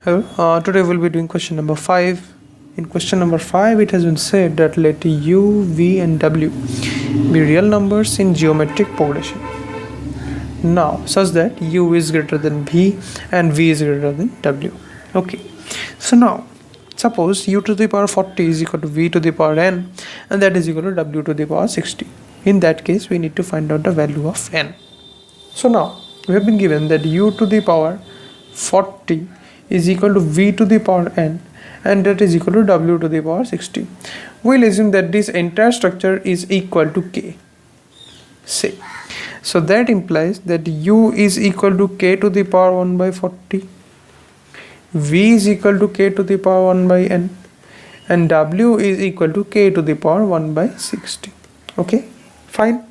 Hello, today we'll be doing question number 5. In question number 5, it has been said that let u, v and w be real numbers in geometric progression. Now, such that u is greater than v and v is greater than w. Okay, so now suppose u to the power 40 is equal to v to the power n, and that is equal to w to the power 60. In that case, we need to find out the value of n. So now we have been given that u to the power 40 is equal to v to the power n, and that is equal to w to the power 60. We'll assume that this entire structure is equal to k. Say, so that implies that u is equal to k to the power 1 by 40, v is equal to k to the power 1 by n, and w is equal to k to the power 1 by 60. Okay, fine.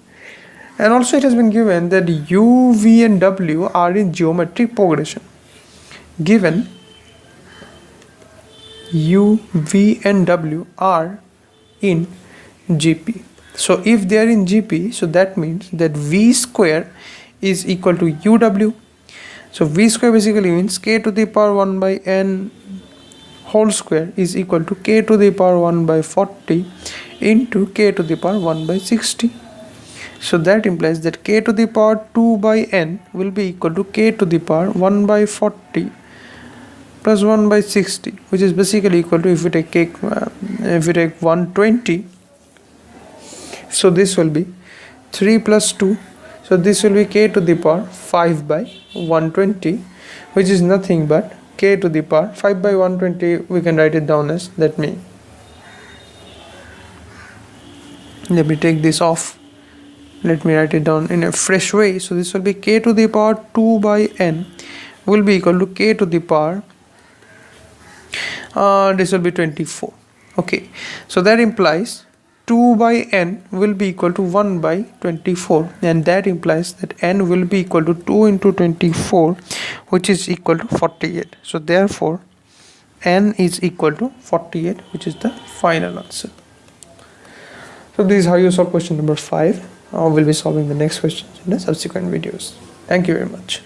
And also it has been given that u, v and w are in geometric progression. Given u, v and w are in GP. So if they are in GP, so that means that v square is equal to uw. So v square basically means k to the power 1 by n whole square is equal to k to the power 1 by 40 into k to the power 1 by 60. So that implies that k to the power 2 by n will be equal to k to the power 1 by 40 plus 1 by 60, which is basically equal to, if we take 120, so this will be 3 plus 2, so this will be k to the power 5 by 120, which is nothing but k to the power 5 by 120. We can write it down as, let me take this off, let me write it down in a fresh way. So this will be k to the power 2 by n will be equal to k to the power this will be 24. Okay, so that implies 2 by n will be equal to 1 by 24, and that implies that n will be equal to 2 into 24, which is equal to 48. So therefore n is equal to 48, which is the final answer. So this is how you solve question number 5. We'll be solving the next questions in the subsequent videos. Thank you very much.